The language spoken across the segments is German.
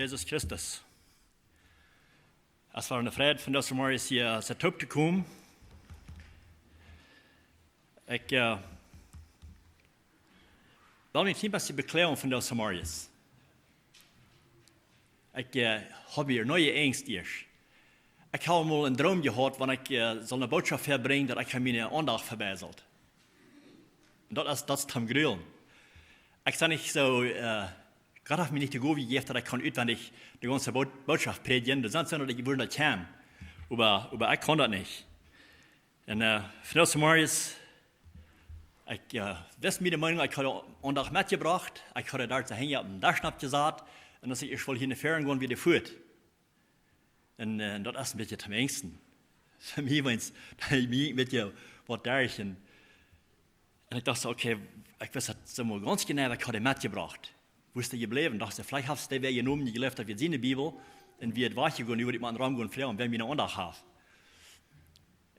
Jesus Christus. Es war eine Freude von das Morgens hier zu kommen. Ich will mich ein bisschen beklagen von das Morgens. Ich habe hier neue Ängste. Ich habe mal einen Traum gehabt, wenn ich so eine Botschaft verbringe, dass ich meine Andacht verbessert. Und das ist zum Grillen. Ich sage nicht so, Gott hat mir nicht die Gabe gegeben, dass ich kann auswendig die ganze Botschaft predigen. Das ist so, dass ich würde das können. Aber ich kann das nicht. Und für das Morgens, ich wusste mir die Meinung, ich habe Andacht mitgebracht. Ich habe da zu hängen auf dem Dachschnapp gesagt. Und dass ich will hier in die Ferien gehen, wie die führt. Und das ist ein bisschen am engsten. Für mich war es ein bisschen was derchen. Und ich dachte, okay, ich weiß so mal ganz genau, ich habe mitgebracht. Wo ist der geblieben? Ich dachte, vielleicht hast du den genommen, die gelebt hat, wir sehen in der Bibel. Und wir weitergehen, über die anderen Raum gehen, und wenn wir eine Andacht haben.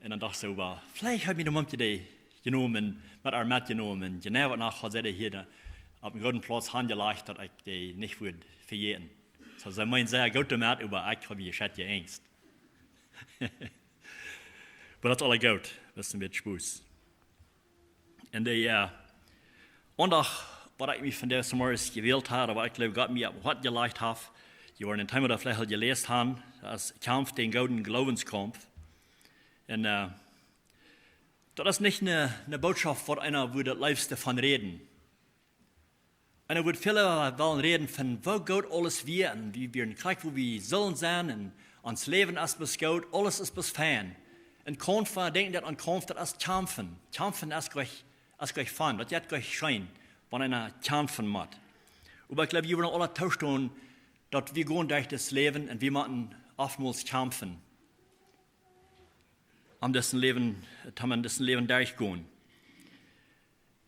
Und dann dachte ich so, vielleicht habe ich eine Idee genommen, mit einem mitgenommen. Und genau danach hat er hier auf dem guten Platz hingelegt, dass ich die nicht würde verjähren. So, sie meinen sehr gut damit, aber ich habe gescheit Angst. Aber das ist alles gut, das ist ein bisschen Spaß. Und die Andacht, was ich mich von der Morgens gewählt habe, aber ich glaube, Gott mir auf was gelegt hat, die waren in Teil oder vielleicht gelesen haben, das Kampf, den golden Glaubenskampf. Und das ist nicht eine Botschaft, wo einer würde das Liebste von reden. Einer würde viele wollen reden von, wo Gott alles wir und wie wir in Krieg, wo wir sollen sein und ans Leben ist bis Gott, alles ist bis Fan. Und Kampf, denken dass an Kampf, das ist Kämpfen. Kämpfen ist gleich Fun, das ist gleich Schein, wenn einer kämpfen muss. Aber ich glaube, wir wollen alle tauschen, dass wir gehen durch das Leben und wir müssen oftmals kämpfen. Um das Leben durchgehen.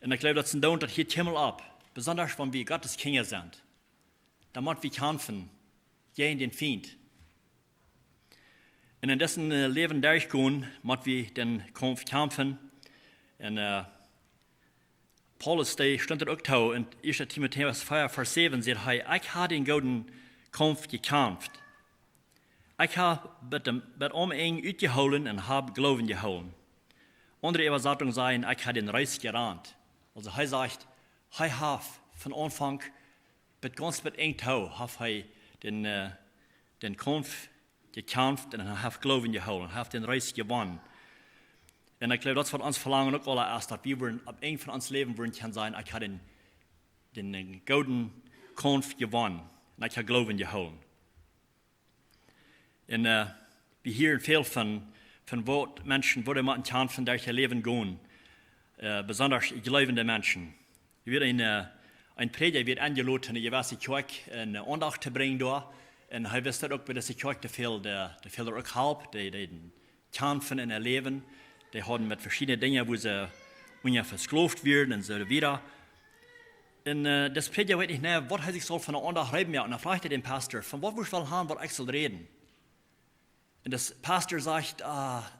Und ich glaube, das ist ein Don, das hier Himmel ab. Besonders, wenn wir Gottes Kinder sind. Da müssen wir kämpfen gegen den Feind. Und in dessen Leben durchgehen, müssen wir den Kampf kämpfen. Und Paulus stand auch da in 1. Timotheus 4, Vers 7, sagt, ich habe den guten Kampf gekämpft. Ich habe mit Eng uitgehouden und habe Glauben gehouden. Andere Übersetzungen sagen, ich habe den Reis gerannt. Also er sagt, er hat von Anfang bis ganz mit eng Tau, hat er den Kampf gekämpft und er hat Glauben gehouden, er hat den Reis gewonnen. Und ich glaube, das wird uns verlangen auch alle erst, dass wir ab eng von uns Leben würden können sein, ich habe den golden Kampf gewonnen und ich habe Glauben gehouden. Und wir hören viel von Menschen, wo die mit kämpfen, durch ihr Leben gehen. Besonders glaubende Menschen. Wird ein Prediger wird eingeladen, in die gewisse Kirche eine Andacht zu bringen da. Und er wisst auch, bei dieser Kirche, da fehlt auch halb, die kämpfen in ihr Leben. Die haben mit verschiedenen Dingen, wo sie ungefähr versklavt werden und so weiter. Und das Prediger weiß nicht, was ich soll von der Andacht reden. Und dann fragt er den Pastor, von was will ich haben, was ich soll reden. Und der Pastor sagt,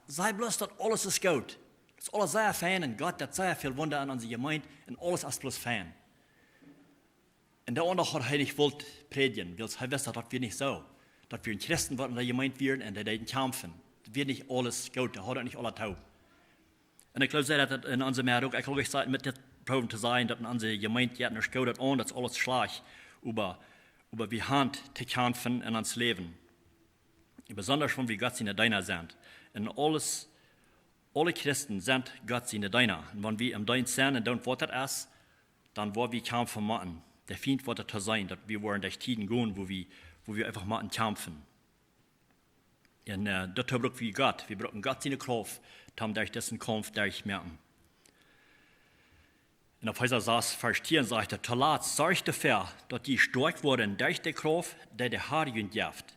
sei bloß, dass alles ist gut. Das ist alles sehr fein und Gott hat sehr viel Wunder an unsere Gemeinde und alles ist bloß fein. Und der andere hat nicht wollt predigen, weil er wusste, das wird nicht so. Dass wir ein Christen werden in der Gemeinde werden und die kämpfen. Das wird nicht alles gut, das hat nicht alles taub. Und ich glaube, dass in unserer Mehrung, ich glaube, ich sage mit der Proben zu sein, dass in unserer Gemeinde jetzt nicht gut an, dass alles schlecht, aber wir haben zu kämpfen in uns Leben. Besonders, wenn wir Gott seine Diener sind. Und alle Christen sind Gott seine Diener. Und wenn wir im Dienst sind und dann was das ist, dann wollen wir kämpfen machen. Der Feind wird das sein, dass wir wollen durch Tiden gehen, wo wir einfach machen kämpfen. Und das brauchen wir Gott. Wir brauchen Gott seine Kraft, um durch diesen Kampf durchmerken. Und auf Epheser 6, Vers 10 sagt er, Talat sorgt dafür, dass die stark wurden durch die Kraft, die der Herr ihnen gibt.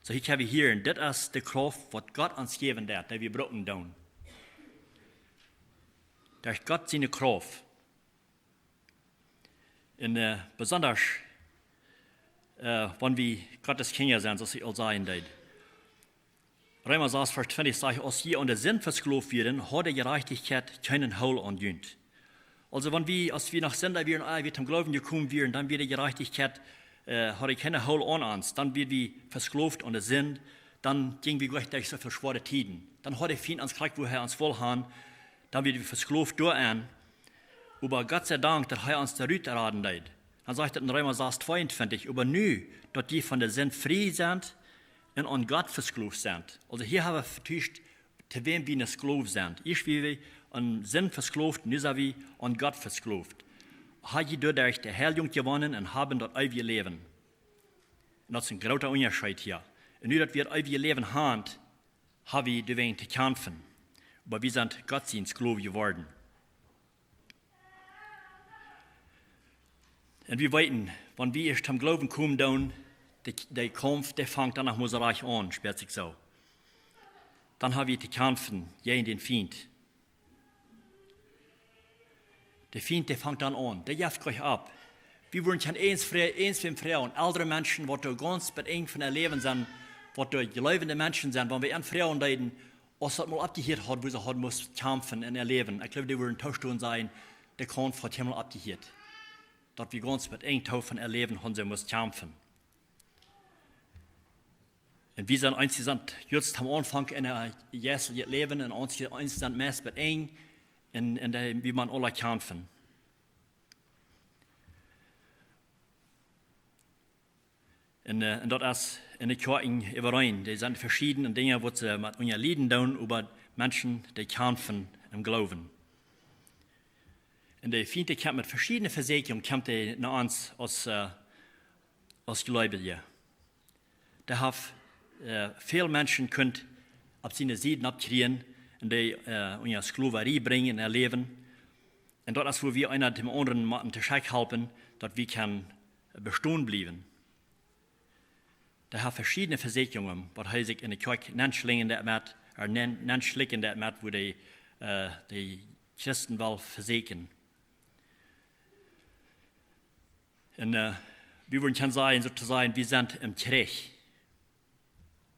So ich habe hier, und das ist die Kraft, was Gott uns geben wird, die wir brauchen tun. Durch Gott seine Kraft. Und besonders, wenn wir Gottes Kinder sind, so sie all sein wird. Römer 6, Vers 20 sagt, als je unter Sinn versklavt werden, hat die Gerechtigkeit keinen Heil angehört. Also wenn wir, als wir nach Sünder werden, wir zum Glauben gekommen werden, dann wird die Gerechtigkeit hat ich keine Hol an uns, dann wird wir versklavt an der Sinn, dann ging wir gleich so viel schwere Tiden. Dann hat er viel ans Krieg, wo er uns voll haben, dann wird wir versklavt durch an. Aber Gott sei Dank, dass er uns der Rüte erraten hat. Dann sagt er in Römer 6,22, aber nu, dass die von der Sinn frei sind und an Gott versklavt sind. Also hier haben wir vertuscht, zu wem wir eine Sklave sind. Ich wie an Sinn versklavt, nu sind wir an Gott versklavt. Haben sie dadurch die Heilung gewonnen und haben dort ewige Leben. Und das ist ein großer Unterschied hier. Und nu, dass wir ewige Leben haben, haben wir dagegen zu kämpfen. Aber wir sind Gott sein Sklave geworden. Und wir weiten, wenn wir erst am Glauben kommen, dann, der Kampf, der fängt dann nach Moserreich an, sperrt sich so. Dann haben wir zu kämpfen, gegen den Feind. Der Feind, der fängt dann an, der jagt euch ab. Wir wollen schon eins für Frauen, ältere Menschen, die ganz bei eng von erleben sind, die gläubende Menschen sind, wenn wir an Frauen leiden, was das mal abgehört hat, wo sie hat, muss kämpfen und erleben. Ich glaube, die wollen Tauschstunden sein, der Kampf hat mal abgehört. Dass wir ganz mit eng Taufen erleben, haben sie muss kämpfen. Und wir sind insgesamt jetzt am Anfang in der Jesu Leben und insgesamt meist mit eng, wie man alle kämpfen. Und das ist in der Kirche überein. Die sind verschiedene Dinge, die sie mit uns Lieden tun über Menschen, die kämpfen im Glauben. Und der Feind kommt mit verschiedenen Versicherungen nach uns als Gläubige. Da haben viele Menschen können ab seine Seiten abkriegen und die unsere Sklaverei bringen, erleben. Und das ist, wo wir einer dem anderen machen, zu Schreck helfen, dass wir können bestehen bleiben. Da haben verschiedene Versicherungen, was sich in der Kirche Nennschlingen mit, wo die Christen will versichern. Und wir wollen sagen, sozusagen, wir sind im Krieg.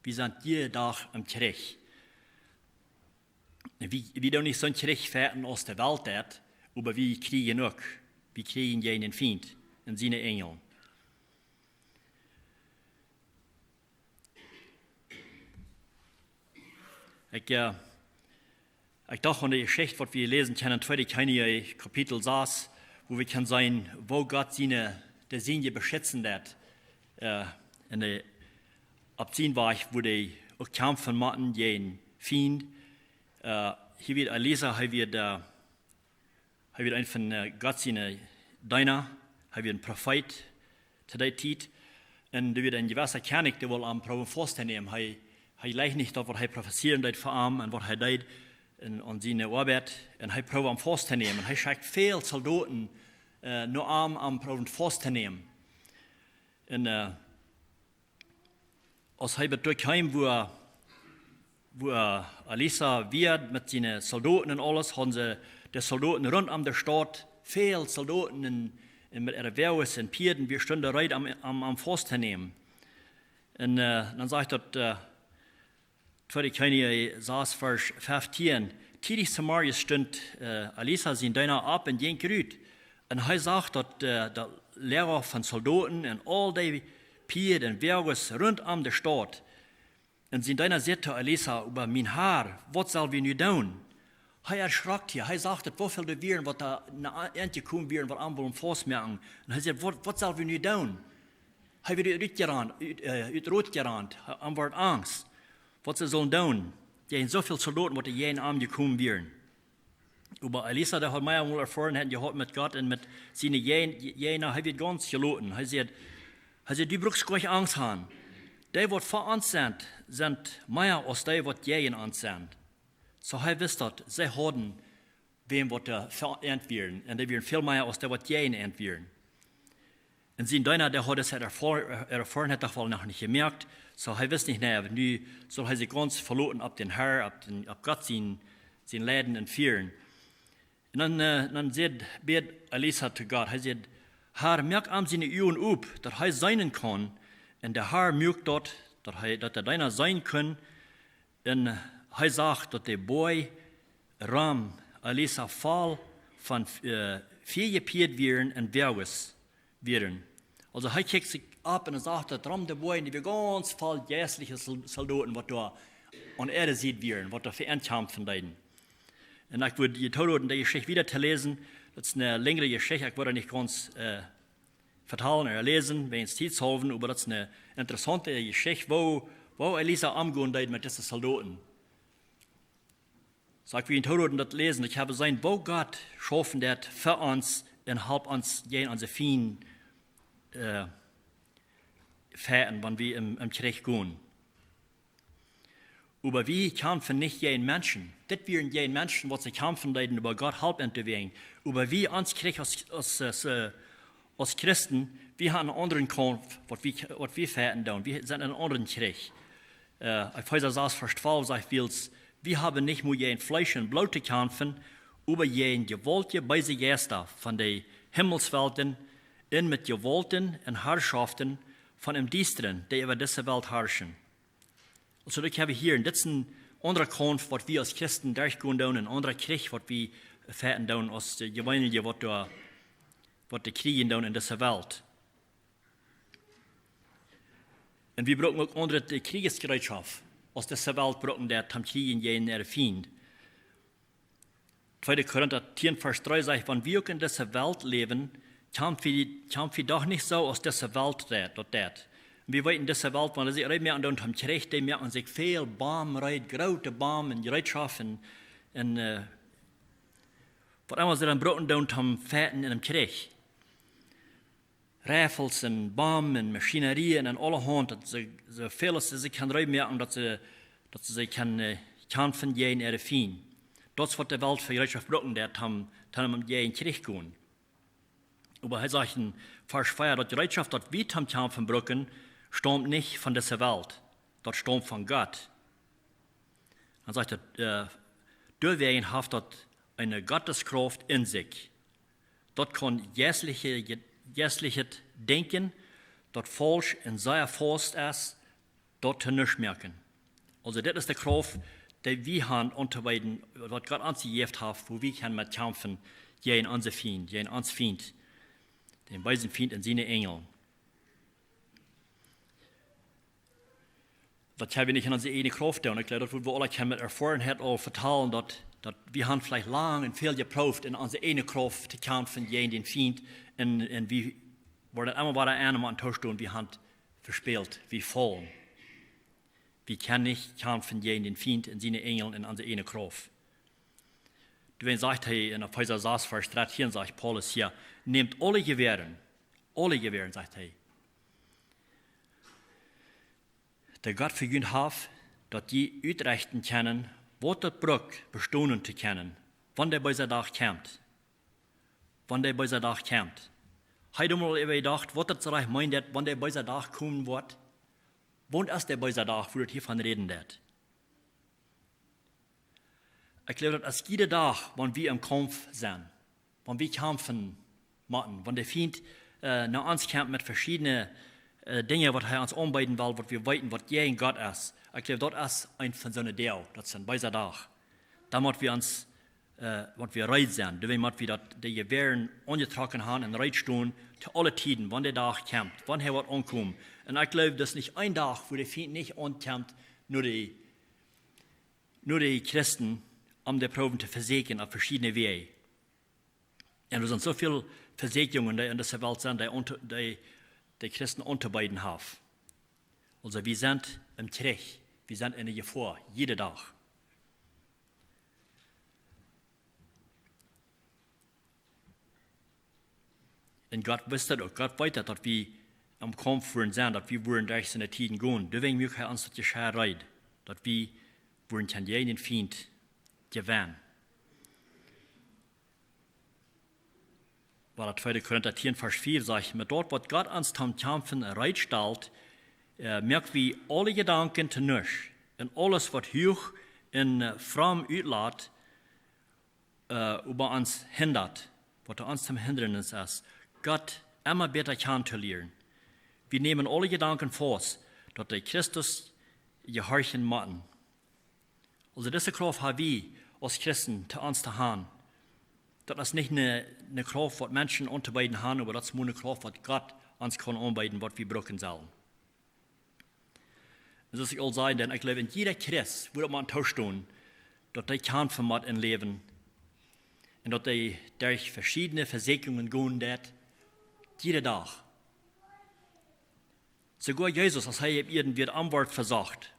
Wir sind jeden Tag im Krieg. Wir tun nicht so einen Krieg fährten aus der Welt, aber wir kriegen auch. Wir kriegen gegen den Feind und seine Engel. Ich dachte an die Geschichte, die wir lesen können, in 2. Könige Kapitel 6, wo wir können sehen, wo Gott der Seine beschützen wird. Ab den Weg, wo die auch kämpfen machen gegen Feind. Hier wird Elisa, hier wird ein von Gott seine Diener, hier wird ein Prophet zu der Zeit. Und da wird ein gewisser König, der wohl am Proben vorstellen, er leicht nicht, was er prophezeieren wird für ihn und was er tut an seine Arbeit. Und er probiert am vorzunehmen. Er schickt viele Soldaten nur am Proben vorzunehmen. Und als er durchkam, wo Elisa wird mit seinen Soldaten und alles, haben sie die Soldaten rund um der Stadt, viele Soldaten mit ihren Wehrwes und Pierden, wir standen bereit am vorzunehmen. Und dann sagt er, 2. Könige 6, Vers 15, tidig Samaria stund Elisa sein Diener ab und ging gerüht. Und er sagt, dass der Lehrer von Soldaten und all die Pier und Wehrwes rund um der Stadt. Und sein Diener sagte Elisa über mein Haar, was soll wir nun tun? Er erschrak hier, er sagte, wo viel wir werden, was da endlich kommen werden, was am wollen vormerken. Und er sagte, was soll wir nun tun? Er wird rotgerannt, am Wort Angst. Was sie sollen tun? Die haben so viele Soldaten, die jeden Abend gekommen wären. Aber Elisa, der hat mir einmal erfahren, hat gehabt mit Gott und mit seinen Jäner, er wird ganz geloten. Er sagt, du brauchst keine Angst haben. Die, die vor uns sind mehr als die, die gegen uns sind. So er wisst, dass sie haben, wem wir verernt werden. Und die werden viel mehr als die, die gegen uns werden. Und sein Diener, der hat es erfahren, hat das wohl noch nicht gemerkt. So er wisst nicht mehr, nu soll er sich ganz verloren ab den Herr, ab Gott sein Leben und Führen. Und dann bet Elisa zu Gott, er sagt, Herr, merk am seine Augen auf, dass er sein kann, und der Herr merkt dort, dass der Diener sein kann, und er sagt, dass der Boy Ram Elisa Fall von 4 gepiert werden und Wehrwes werden. Also er kijkt sich ab und sagt, darum die Boyen, die wir ganz voll geistliche Soldaten, was da an Erde sieht werden, was da für Endkämpfen leiden. Und ich würde die Tode die Geschichte wieder zu lesen, das ist eine längere Geschichte, ich würde nicht ganz vertalen oder lesen, wenn es Zeit haben, aber das ist eine interessante Geschichte, wo Elisa umgehen mit diesen Soldaten. So ich will in Tode das lesen, ich habe gesehen, wo Gott schaffen hat für uns und halb uns gegen unsere Fienden fährten, wenn wir im Krieg gehen. Aber wir kämpfen nicht gegen Menschen. Das wären gegen Menschen, was sie kämpfen, leiden, über Gott halb entwegen. Aber wir uns Krieg als Christen, wir haben einen anderen Kampf, was wir fährten da. Wir sind in einem anderen Krieg. Epheser 6, Vers 12 sagt, wir haben nicht nur gegen Fleisch und Blut zu kämpfen, aber gegen gewaltige böse Geister von den Himmelswelten, und mit Gewalten und Herrschaften von dem Düsteren, die über diese Welt herrschen. Also das haben wir hier, und das ist ein anderer Kampf, was wir als Christen durchgehen, ein anderer Krieg, was wir fährten, als die Gemeinde, was die kriegen in dieser Welt. Und wir brauchen auch andere Kriegsgerätschaft, aus dieser Welt brauchen der zum Kriegen gegen ihre Feind. 2. Korinther 10, Vers 3 sagt, wenn wir in dieser Welt leben, kämpfen wir doch nicht so aus dieser Welt dort. Wir weten in dieser Welt, wenn sie mehr an dem Krieg, die merken sich viel Baum, große Baum und Gerätschaften und was immer sie dann brauchen, zum Fährten in dem Krieg. Rifles und Bomben und Maschinerien und allerhand, dass sie vieles sie kann merken, dass sie kann kämpfen gegen ihre Feind. Das ist, was die Welt für Gerätschaft brauchen, der gegen den Krieg gehen. Aber er sagt in Vers 4, dass die Gerätschaft, dass wir zum Kämpfen brauchen, stammt nicht von dieser Welt, das stammt von Gott. Dann sagt er, deswegen hat das eine Gotteskraft in sich. Dort kann jässliches Denken, das falsch und sehr fast ist, dort nicht merken. Also das ist die Kraft, die wir haben unterweiden, was Gott uns gegeben hat, wo wir können mit kämpfen gegen unsere Feind, gegen uns Feind, den bösen Feind und seine Engel. Das haben wir nicht in unsere eigene Kraft. Und ich glaube, das wird wir alle mit Erfahrung auch vertalen, dass wir haben vielleicht lange und viel geprüft, in unsere eigene Kraft zu kämpfen gegen den Feind. Und wir waren immer bei der einen an Tisch und wir haben verspielt, wie voll. Wir können nicht kämpfen gegen den Feind und seine Engel in unsere eigene Kraft. Deswegen sagt er in Epheser 6, Vers 13, sagt Paulus hier, nehmt alle Gewehren, sagt er. Der Gott vergönnt hat, dass die uitrechten kennen, was das braucht, bestehen zu können, wann der böse Tag kommt. Heute mal über gedacht, was das Reich meint, wann der böse Tag kommen wird. Wann ist der böse Tag, wo das hiervon reden wird? Ich glaube, das ist jeder Tag, wenn wir im Kampf sind, wenn wir kämpfen machen, wenn der Feind nach uns kämpft mit verschiedenen Dinge, was er uns anbieten will, was wir weiten, was gegen Gott ist. Ich glaube, das ist ein von so einer Deo, das ist ein böser Tag. Da müssen wir uns, was wir reit sind, da müssen wir die Gewehren angetragen haben und reit stehen, zu alle Tiden, wann der Tag kommt, wann er wird ankommen. Und ich glaube, das ist nicht ein Tag, wo der Feind nicht ankommt, nur die Christen, um die Proben zu versegnen auf verschiedene Wege. Und es sind so viele Versegnungen, die in dieser Welt sind, die Christen unterbeiden haben. Also wir sind im Krieg, wir sind in der Gefahr, jeden Tag. Und Gott wusste auch, Gott weiß, dass wir am Kampf sind, dass wir durch seine Tiden gehen. Deswegen möchte er uns das geschehen, dass wir von jeden Feind gewinnen. Weil 2. Korinther 10, Vers 4 sagt, mit dort, was Gott uns zum Kämpfen bereitstellt, merkt wir alle Gedanken zu nichts und alles, was hoch und fromm utlässt, über uns hindert, was uns zum Hindernis ist, Gott immer besser kennenzulernen. Wir nehmen alle Gedanken vor, dass die Christus gehorchen müssen. Also diese Kraft haben wir als Christen zu uns zu haben. Das ist nicht eine Kraft, was Menschen unterbeiden haben, aber das ist eine Kraft, was Gott uns kann anbieten, was wir brauchen sollen. Und das ist all sein, denn ich glaube, in jeder Christ würde man tauschen, dass die kämpfen mit im Leben und dass die durch verschiedene Versägungen gehen, jeden Tag. Sogar Jesus, als er ihnen wird Antwort versagt,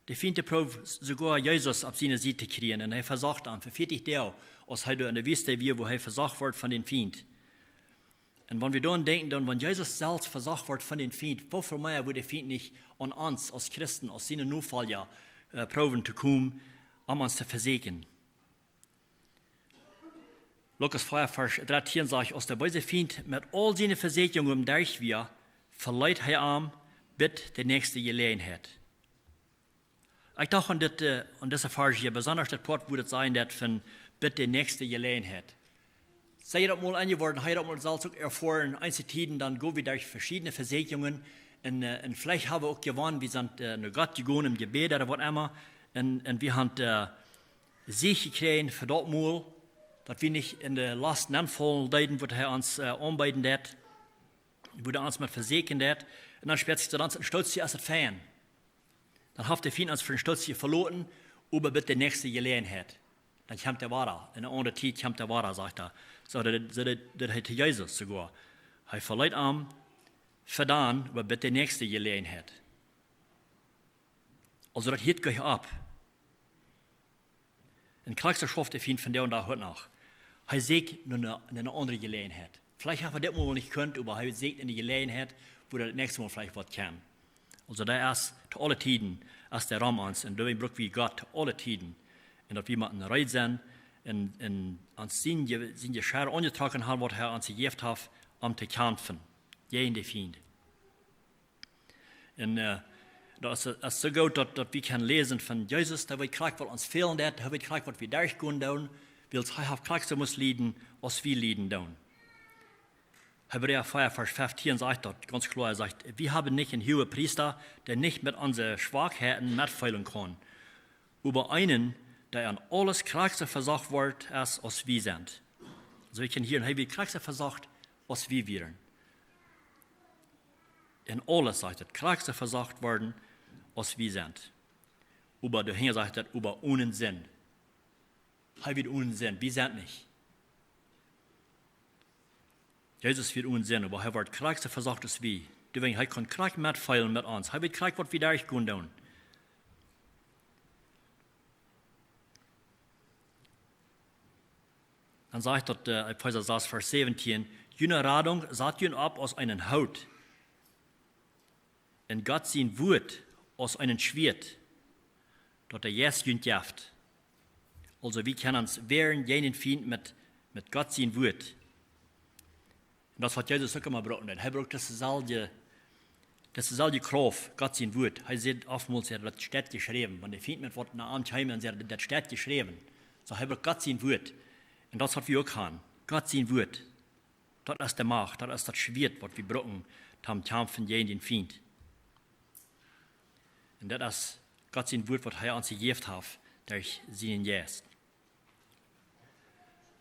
die fiende Probe sogar Jesus auf seine Seite kriegen und er versagt an, für 40 Tage, als er in der Wüste war, wo er versagt wird von den Feind. Und wenn wir dann denken, dann, wenn Jesus selbst versagt wird von den Feind, wofür mehr würde der Feind nicht an uns als Christen, als seine Nachfolger, proben zu kommen, um uns zu versägen? Lukas 4, Vers 13 sagt, als der böse Feind mit all seinen Versägungen durch wir, verleiht er am, bis der nächste Gelegenheit. Ich dachte an dieser Vers hier, besonders das Wort würde sein, dass von bis der nächste Gelegenheit. Sei das mal angeworden, heute mal selbst auch erfahren, einzelne Tiden, dann gehen wir durch verschiedene Versägungen und vielleicht haben wir auch gewonnen, wir sind nach Gott gegangen im Gebet oder was immer und wir haben Sieg gekriegt für das Mal, dass wir nicht in der letzten Anfall leiden, wo er uns anbieten hat, wo er uns mit versegnen hat und dann später sich dann ein Stolz als das Fan. Dann hat der Feind uns für ein Stolz verloren, aber bitte die nächste Gelegenheit. Dann kommt der weiter. In einer anderen Zeit kommt der weiter, sagt er. So, das hat Jesus sogar. Er verleiht am, verdammt, aber bitte die nächste Gelegenheit. Also, das geht gleich ab. In Kriegsschrift der Feind von der und da heute noch. Er sägt nur eine andere Gelegenheit. Vielleicht haben wir das mal nicht können, aber er sägt in die Gelegenheit, wo er das nächste Mal vielleicht was kann. Also da ist zu alle Tiden, als der Raum uns, und da braucht wie Gott zu alle Tiden. Und dass wir mit einer Reit sind, und uns seine Schere angetragen haben, was er uns gegeben hat, um zu kämpfen, gegen den Feind. Und das ist so gut, dass wir können lesen von Jesus, da wird Krieg, was uns fehlen, da wird Krieg, was wir durchgehen tun, weil es auf Krieg so muss leiden, was wir leiden tun. Hebräer 4, Vers 15 sagt dort ganz klar, er sagt, wir haben nicht einen hohen Priester, der nicht mit unseren Schwachheiten mitfeilen kann, über einen, der an alles krachser versagt wird, als wir sind. Also wir können hier ein krachser versagt, als wir wären. In alles, sagt er, krachser versagt worden, als wir sind. Aber dahinter sagt er, über ohne Sinn. Er wird ohne Sinn, wir sind nicht. Jesus wird ohne Sinn, aber er wird krachser versagt als wir. Deswegen, er kann krach mitfeilen mit uns. Er wird krach, was wir durchgehen tun. Dann sagt dort, Epheser 6, Vers 17, jene Radung sagt jene ab aus einem Haut. Und Gott sein Wort aus einem Schwert, dort der Jes jünt jaft. Also wir können uns wehren jenen Feind mit Gott sein Wort. Und das hat Jesus auch immer gebraucht. Er braucht das selbe Kraft, Gott sein Wort. Er sagt oftmals, er hat das steht geschrieben. Wenn der Feind mit Worten nach Abend heim, dann sagt er, das steht geschrieben. So, er braucht Gott sein Wort. Und das hat wir auch haben. Gott sein Wort. Das ist der Macht, das ist das Schwert, was wir brauchen, zum Kämpfen gegen den Feind. Und das ist Gott sein Wort, was er uns gegeben hat, durch seinen Geist.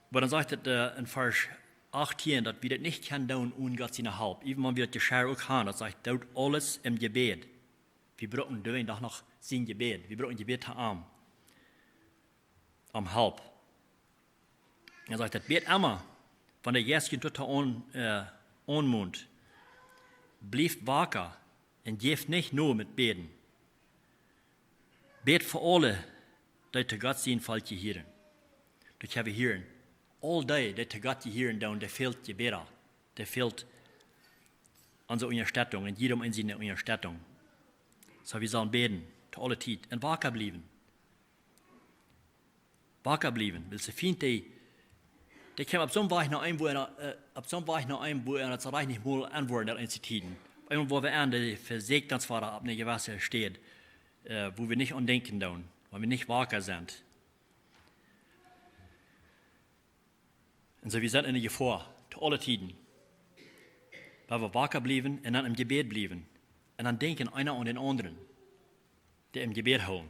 Aber dann sagt er in Vers 18, dass wir das nicht können tun ohne Gott seine Hilfe. Even wenn wir das Geschehen auch haben, das sagt, tut alles im Gebet. Wir brauchen doch noch sein Gebet. Wir brauchen Gebet am Hilfe. Er sagt, das bet immer, wenn der Jeschen tut anmund, bleibt wacker und geeft nicht nur mit Beten. Bet für alle, die zu Gott sein Fall hören. Das haben wir hören. All die, die zu Gott hören, der fehlt Gebet. Der fehlt unsere Unterstützung und jedem in seine Unterstützung. So wir sollen beten, zu alle Zeit, und wacker bleiben. Wacker bleiben, weil sie finden, die kommen ab so einem Weg noch ein, wo er das Reich nicht mal antwortet in den Tiden. Einmal, wo wir an der Versegnungsvater ab einer Gewässer steht, wo wir nicht andenken tun, weil wir nicht wacker sind. Und so, wir sind in der Gefahr, zu alle Tiden. Weil wir wacker bleiben und dann im Gebet bleiben. Und dann denken einer an den anderen, der im Gebet holen.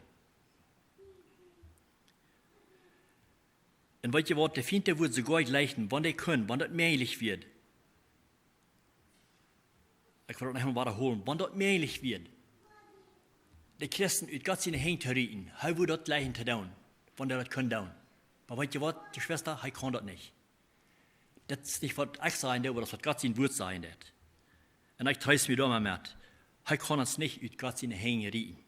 Und weißt du was, der Feind, der wird sogar leisten, wann der können, wann das möglich wird. Ich will das noch einmal wiederholen. Wenn das möglich wird, die Christen uit Gott seine Hände zu richten, er will das gleich zu tun, wenn er das kann tun. Aber weißt du was, die Schwester, er kann das nicht. Das ist nicht, was ich sagen will, aber das, was Gott sein Wort sagen wird. Und ich tröste mich da mal mit. Er kann uns nicht uit Gott seine Hände richten.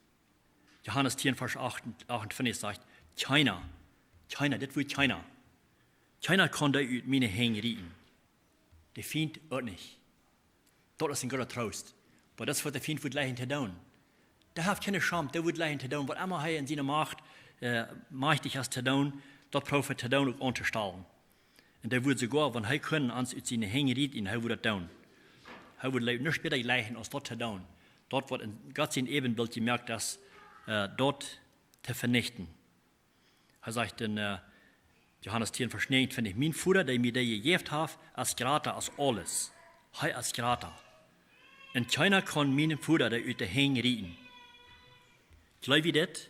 Johannes 10, Vers 58 sagt, China, das will China. China kann da uit meine Hände richten. Der Feind auch nicht. Das ist ein guter Trost. Aber das, was der Feind wird gleich zu tun. Der hat keine Scham, der wird gleich zu tun. Was immer er in seiner Macht mächtig ist zu tun, das braucht er zu tun und unterstellen. Und der wird sogar, wenn er können, uns aus seinen Hängen richten, er wird das tun. Er wird nicht später gleichen, als das zu tun. Dort wird in Gott sein Ebenbild gemerkt, dass dort zu vernichten. Er sagt in Johannes 10, Vers 9, finde ich, mein Vater, der mir der gegeben hat, als grater als alles. Er als grater. Und keiner kann meinen Vater, der aus der Hänge richten. Glaube ich das?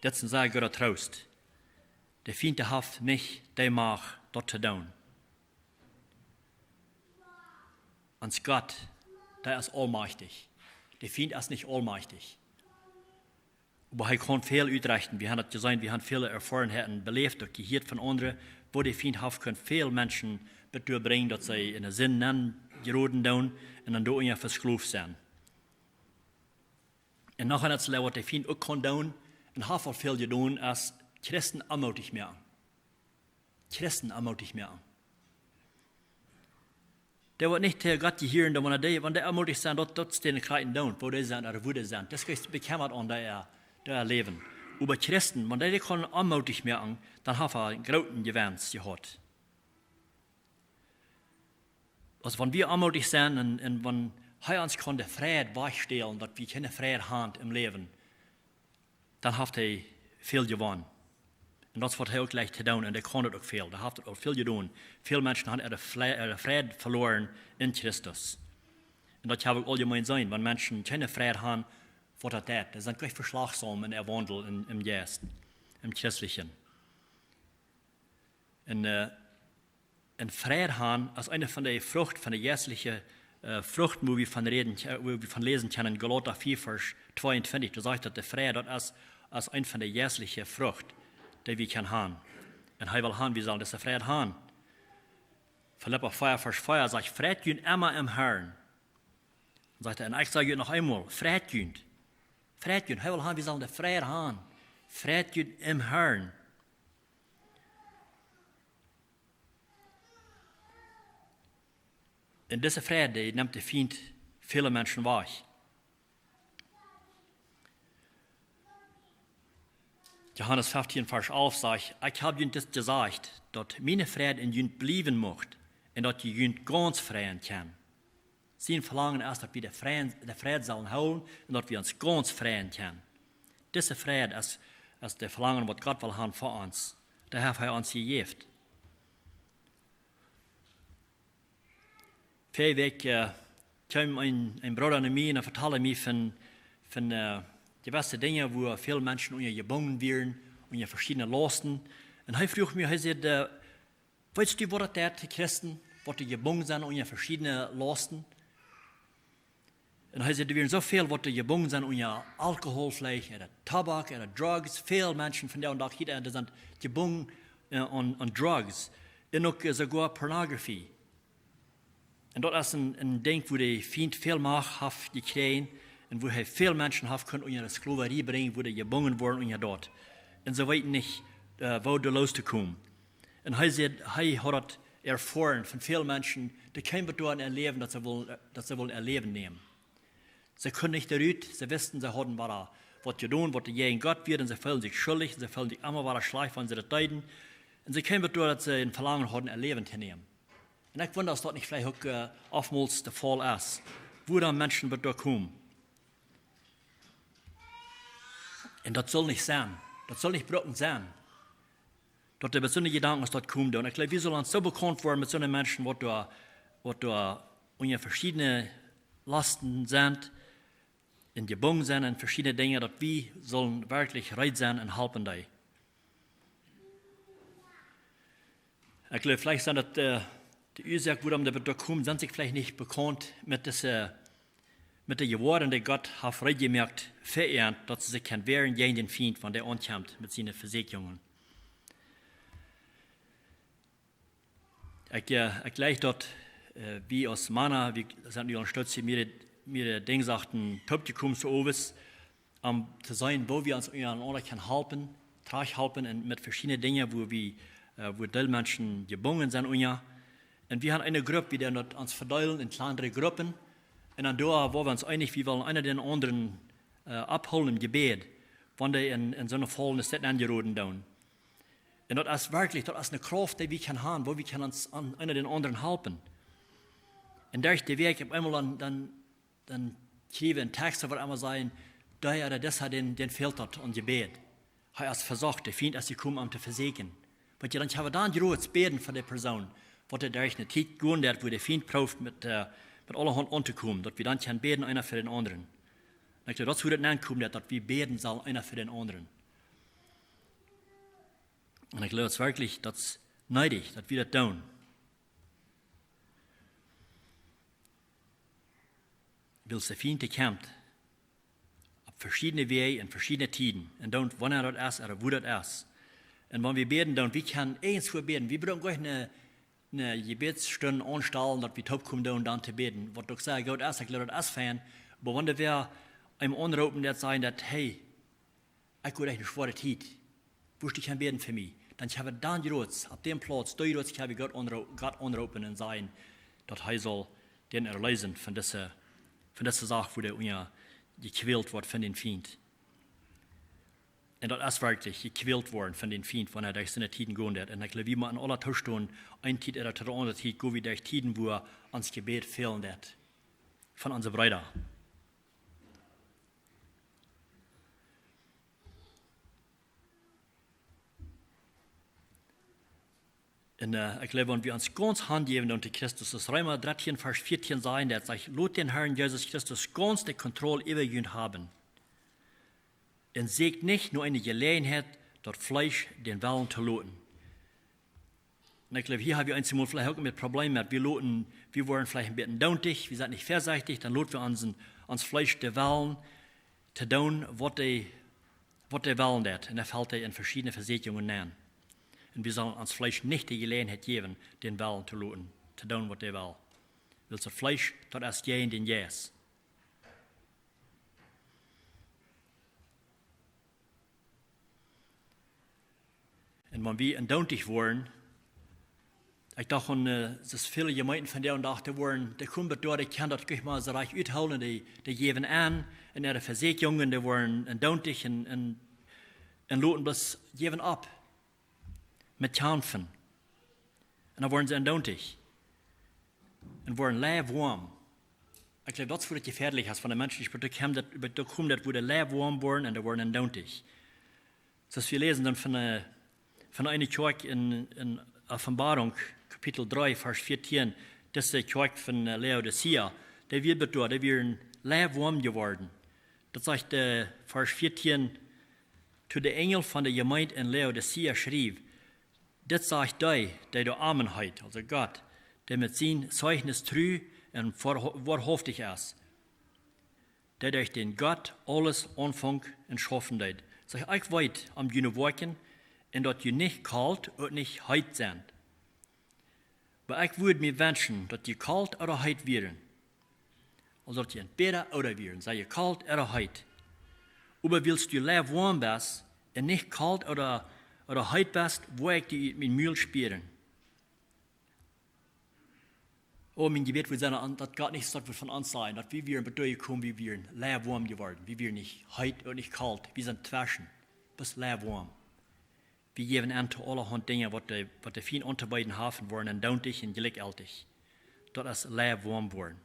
Das ist ein sehr guter Trost. Der Feind hat nicht die Macht, dort zu tun. Und Gott, der ist allmächtig. Der Feind ist nicht allmächtig. Aber er kann viel ausrichten. Wir haben das gesehen, wir haben viele Erfahrungen belebt, durch gehört von anderen, wo der Feind hat, können viele Menschen dazu bringen, dass sie in den Sinn geraten tun und dann da versklavt sind. Und nachher hat es was der Feind auch kann tun, und hat viel getan, als Christen anmutig mehr. Christen anmutig mehr. Der wird nicht Gott gehören, wenn der anmutig sind, dort stehen die Kreiten tun, wo die sind oder wo die sind. Das bekämmert an der Leben. Aber Christen, wenn die kann anmutig mehr, dann hat einen großen Gewinn gehabt. Also wenn wir anmutig sind und wenn er uns kann der Frieden wegstellen, dass wir keine Frieden haben im Leben, dann hat er viel gewonnen. Und das wird er auch gleich zu tun, und er kann das auch viel. Er hat auch viel getan. Viele Menschen haben ihre Frieden verloren in Christus. Und das habe ich allgemein gesehen, wenn Menschen keine Frieden haben, was das ist. Sie sind gleich verschlagsam in der Wandel im Geist, im Christlichen. Und Frieden haben, als eine von der Frucht, von der jährlichen Frucht, wo wir von lesen können, Galater 4, Vers 22, da sagt, dass der Frieden das als eine von der jährlichen Frucht, die wir haben. Und er will haben, wir sollen das Frieden haben. Philipper 4, Vers 4 sagt, Frieden immer im Herrn. Und sagt er, und ich sage noch einmal, Frieden. Frieden, er will haben, wir sollen das Frieden haben. Frieden im Herrn. Und diese Frieden nimmt der Feind viele Menschen weg. Johannes 15, Vers 11 sagt, ich habe ihnen das gesagt, dass meine Frieden in ihnen bleiben möchte und dass ihr ihnen ganz freien können. Sie verlangen erst, dass wir den Frieden sollen holen und dass wir uns ganz freien können. Diese Frieden ist der Verlangen, was Gott will haben für uns. Der hat er uns gegeben. Vorige Woche kam ein Bruder an mich und verteilte mir von gewisse Dinge, wo viele Menschen gebunden werden, unter verschiedene Lasten. Und er fragte mich, er sagte, weißt du, was das ist, Christen, was die gebunden sind unter verschiedene Lasten? Und er sagte, wir sind so viel, was die gebunden sind unter Alkohol, vielleicht, oder Tabak, oder Drugs. Viele Menschen von der und auch hier sind gebunden an Drugs. Und auch sogar Pornografie. Und das ist ein Ding, wo der Feind viel Macht hat gekriegt und wo er viele Menschen hat können unter die Sklaverei bringen, wo die gebunden wurden unter dort. Und sie weten nicht, wo da loszukommen. Und er hat erfahren von vielen Menschen, die können dort erleben, dass sie wollen erleben nehmen. Sie können nicht darüber, sie wissen, sie hatten was getan, was gegen Gott wird, und sie fühlen sich schuldig, sie fühlen sich immer wieder schlecht, wenn sie das deuten. Und sie können dort, dass sie ein Verlangen hatten, erleben zu nehmen. Und ich wundere, dass das nicht vielleicht auch oftmals der Fall ist, wo dann Menschen dort kommen. Und das soll nicht sein. Das soll nicht brocken sein. Dass der besondere Gedanken dort kommen. Und ich glaube, wir sollen uns so bekannt werden mit so einen Menschen, was da unter verschiedene Lasten sind, in gebunden sind, in verschiedene Dinge, dass wir sollen wirklich bereit sein und helfen da. Ich glaube, vielleicht sind das Die Ursache, warum wir da kommen, sind sich vielleicht nicht bekannt mit den Worten, die Gott hat freigemerkt, verehrt, dass sie sich kann wehren gegen den Feind, wenn der ankommt mit seinen Versicherungen. Ich gleich dort, wie aus Mana, wir sind wir stolz, mir Dinge sagten, top gekommen zu Oves, zu sein, wo wir uns einander kann helfen, helfen mit verschiedenen Dingen, wo die Menschen gebunden sind. Und wir haben eine Gruppe, die uns verteilen in kleinere Gruppen. Und dann da, wo wir uns einig, wir wollen einer den anderen abholen im Gebet, wenn die in so einer Fall eine Stadt angeroden tun. Und das ist wirklich, das ist eine Kraft, die wir haben, wo wir können uns an einer den anderen helfen. Und durch den Weg, auf einmal dann kriegen wir einen Text, der wird einmal sagen, da oder das hat den fehlt dort an Gebet. Er hat versagt, der Feind, als sie kommen, um zu versegen. Weil dann haben wir dann groß beten für die Person, wo der durch eine Zeit gehen wird, wo der Feind braucht, mit aller Hand anzukommen, dass wir dann können beten, einer für den anderen. Und ich glaube, das würde dann kommen, dass wir beten sollen, einer für den anderen. Und ich glaube, es ist wirklich, das ist neidig, dass wir das tun. Weil der Feind kämpft, auf verschiedene Wege, in verschiedene Tiden. Und dann, wann das ist, oder wo das ist. Und wenn wir beten, dann, wir können eins für beten. Wir brauchen gleich eine Gebetsstunde anstellen, dass wir top kommen und dann zu beten. Was doch sagen, Gott ist, ich glaube, das ist fein. Aber wenn wir einem anrufen, der sagen, dass, hey, ich will echt eine schwere Zeit, wo ich kann beten für mich, dann habe ich dann Jutz, auf dem Platz, da Jutz, habe ich Gott anrufen und sagen, dass er soll den erlösen von dieser Sache, wo der gequält wird von den Feind. Und das ist wirklich gequält worden von den Feind, wenn durch seine Tiden gehen wird. Und ich glaube, wie man an aller Tauschstunden ein Tid oder der andere Tid, go wie durch Tiden, wo ans Gebet fehlen wird. Von unseren Brüdern. Und ich glaube, wenn wir uns ganz handgeben unter Christus, das Römer 13, Vers 14 sein, der sagt, lot den Herrn Jesus Christus ganz die Kontrolle über ihn haben. Und seht nicht nur eine Gelegenheit, dort Fleisch den Willen zu loten. Und ich glaube, hier haben wir einmal vielleicht auch mit Problemen. Wir wollen vielleicht ein bisschen dauntig, wir sind nicht vorsichtig, dann loten wir uns Fleisch der Willen zu tun, was die wollen wird. Und er fällt in verschiedene Versicherungen an. Und wir sollen uns Fleisch nicht die Gelegenheit geben, den Willen zu loten, zu tun, was der will. Weil das Fleisch, das ist jeden, den Jes. Und wenn wir dauntig worden, ich dachte, es ist viele Gemeinden von der und dachte, die kommen dort, die können das gleich mal so reich uitholen, die geben an, in ihre Versicherungen, die waren dauntig und loten das geben ab. Mit Kämpfen. Und dann waren sie dauntig. Und waren warm. Ich glaube, das ist gefährlich, als von den Menschen, die kommen, das wurde warm waren und die waren dauntig. Das wir lesen dann von einer Kirche in Offenbarung, Kapitel 3, Vers 14, das ist die Kirche von Laodicea, die wird dort, die werden warm geworden. Das sagt Vers 14, zu der Engel von der Gemeinde in Laodicea schrieb, das sagt der Amen heit, also Gott, der mit seinem Zeugnis treu und wahrhaftig ist, der durch den Gott alles Anfang und Schaffen hat. Sag ich weit am jene Worken, und dass ihr nicht kalt und nicht heit sind. Aber ich würde mir wünschen, dass ihr kalt oder heit wären. Also dass ihr entweder oder wären, sei ihr kalt oder heit. Aber willst du warm bist und nicht kalt oder heit bist, wo ich die mit Müll spielen. Oh, mein Gebet wird sein, dass Gott nicht so von uns sein, dass wir kommen, wie wir warm geworden, wie wir nicht heit und nicht kalt, wir sind zwischen, bis warm. Wir geben an zu allerhand Dinge, was die vielen unterbeiden haben wollen, und dauntig und glücklich. Das ist warm worden.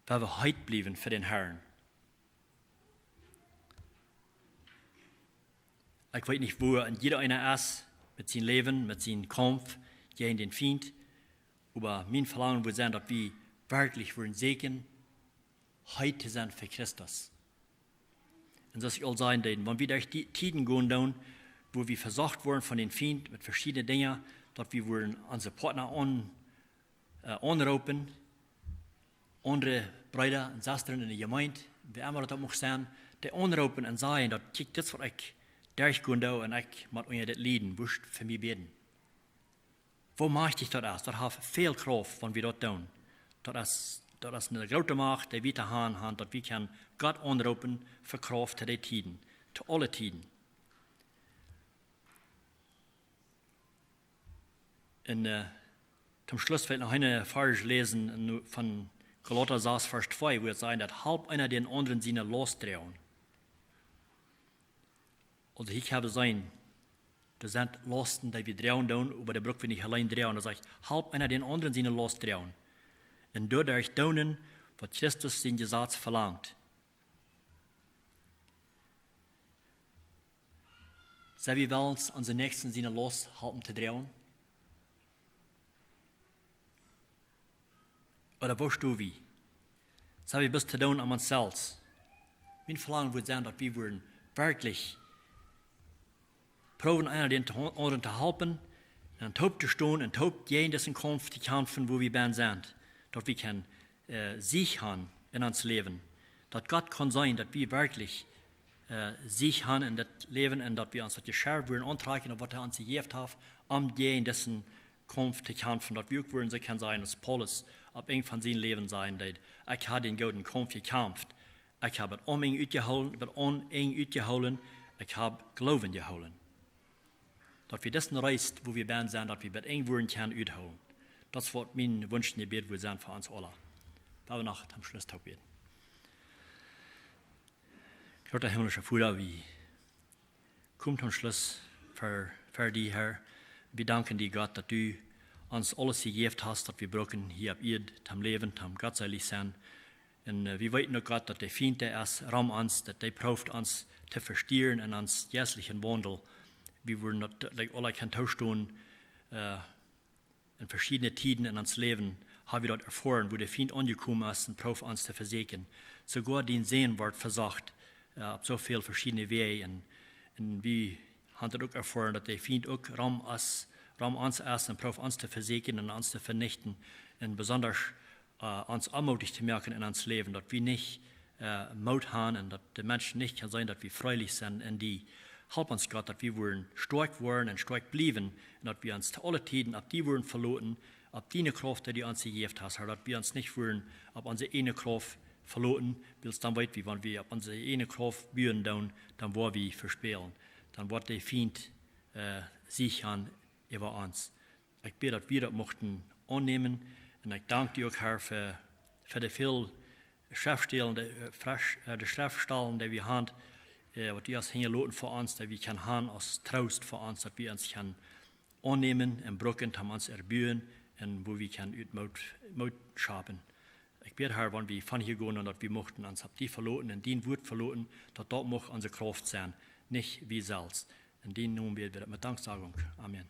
Weil wir heit bleiben für den Herrn. Ich weiß nicht, wo jeder einer ist, mit seinem Leben, mit seinem Kampf gegen den Feind. Aber mein Verlangen wird sein, dass wir wirklich wollen Segen heute sind für Christus. Und das soll sein, wenn wir durch die Tiden gehen, wo wir versorgt wurden von den Feind mit verschiedenen Dingen, dort wir wurden unsere Partner anrufen, andere Brüder und Schwestern in der Gemeinde, wie immer das auch sein, die anrufen und sagen, dass ich das was ich durchgehen da und ich mit euch das Lieden, wüsst für mich beten. Wo macht ich das? Das hat viel Kraft, wenn wir das tun. Das ist eine große Macht, die wir da haben, dass wir können Gott anrufen für Kraft zu den Tiden, zu allen Tiden. Und zum Schluss will ich noch eine Vers lesen von Galater 6, Vers 2, wo es sagt, dass halb einer den anderen seine losdrehen. Also ich habe sein, das sind Lasten, die wir drehen tun, über die Brücke, wenn ich allein drehen. Da sagt halb einer den anderen seine Last drehen. Und dadurch tun, was Christus den Gesetz verlangt. Sei wir wollen uns unsere Nächsten seine Last halten zu drehen? Oder weißt du wie? Sei wir bis zu tun an uns selbst. Mein Verlangen wird sein, dass wir wirklich proben, einer den anderen zu helfen, und taub zu stehen und taub jeden dessen Kampf zu kämpfen, wo wir sind. Dass wir können Sieg haben in uns Leben. Dass Gott kann sein, dass wir wirklich Sieg haben in das Leben und dass wir uns das Geschäft antragen, was uns gegeben hat, jeden dessen Kampf zu kämpfen. Dass wir auch so kann sein, dass Paulus ab irgendwann sein Leben sein, dass ich habe den guten Kampf gekämpft. Ich habe es ihn uitgeholen, ich habe Glauben geholen. Dass wir das reist, wo wir sind, dass wir das irgendwo können uitholen. Das wird mein Wunsch und Gebet sein für uns alle. Da wir noch am Schluss beten. Gott, der himmlische Vater, wie kommt am Schluss für die Herr. Wir danken dir, Gott, dass du uns alles gegeben hast, dass wir brauchen hier auf Erde, zum Leben, zum Gottselig sein. Und wir wissen auch, Gott, dass der Feind, der ist Raum uns, dass der braucht uns zu verstehen in uns jährlichen Wandel. Wir wollen natürlich alle tauschen in verschiedenen Tiden in uns Leben, haben wir dort erfahren, wo der Feind angekommen ist und braucht uns zu versägen. Sogar den Sehen wird versagt, auf so viele verschiedene Wege. Und wir haben dort auch erfahren, dass der Feind auch Raum uns ist und braucht uns zu versägen und uns zu vernichten. Und besonders uns anmutig zu merken in uns Leben, dass wir nicht Mut haben und dass die Menschen nicht kann sein, dass wir freilich sind in die. Help uns, Gott, dass wir stark werden und stark bleiben und dass wir uns zu allen Tiden ab die wollen verloren, ab die Kraft, die uns gegeben hast, dass wir uns nicht wollen, ab unsere eine Kraft verloren, weil es dann weit wie wenn wir ab unsere eine Kraft bühren, dann wollen wir verspielen. Dann wird der Feind sich an über uns. Ich bete, dass wir das mochten annehmen und ich danke dir auch, Herr, für die vielen Schriftstellen, die Schriftstellen, die wir haben, was du hast hingeloten für uns, dass wir können haben als Trost für uns, dass wir uns können annehmen und brücken, haben uns erbühen und wo wir können Mut schaffen. Ich bete, Herr, wenn wir von hier gehen und dass wir mochten uns ab die verloten und den Wort verloten, dass dort muss unsere Kraft sein, nicht wie selbst. In den Namen beten wir mit Danksagung. Amen.